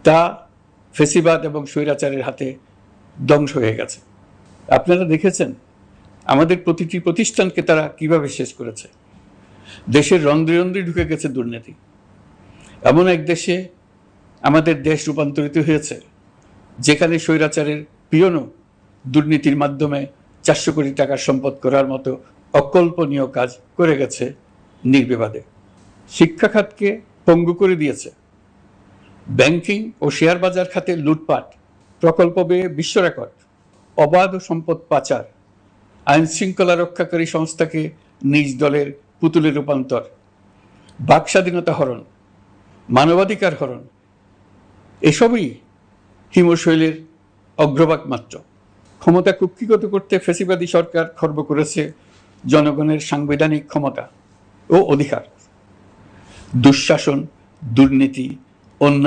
তা ফেসিবাদ এবং স্বৈরাচারের হাতে ধ্বংস হয়ে গেছে। আপনারা দেখেছেন আমাদের প্রতিটি প্রতিষ্ঠানকে তারা কিভাবে শেষ করেছে। দেশের রন্ধ্রে রন্ধ্রে ঢুকে গেছে দুর্নীতি। এমন এক দেশে আমাদের দেশ রূপান্তরিত হয়েছে যেখানে স্বৈরাচারের পিয়নও দুর্নীতির মাধ্যমে 400 কোটি টাকার সম্পদ করার মতো অকল্পনীয় কাজ করে গেছে নির্বিবাদে। শিক্ষা খাতকে পঙ্গু করে দিয়েছে। ব্যাংকিং ও শেয়ার বাজার খাতে লুটপাট, প্রকল্প ব্যয়ে বিশ্ব রেকর্ড, অবাধ সম্পদ পাচার, আইন শৃঙ্খলা রক্ষাকারী সংস্থাকে নিজ দলের পুতুলে রূপান্তর, বাক স্বাধীনতা হরণ, মানবাধিকার হরণ, এসবই হিমশৈলের অগ্রভাগ মাত্র। ক্ষমতা কুক্ষিগত করতে ফ্যাসিবাদী সরকার খর্ব করেছে জনগণের সাংবিধানিক ক্ষমতা ও অধিকার। দুঃশাসন, দুর্নীতি, অন্যায়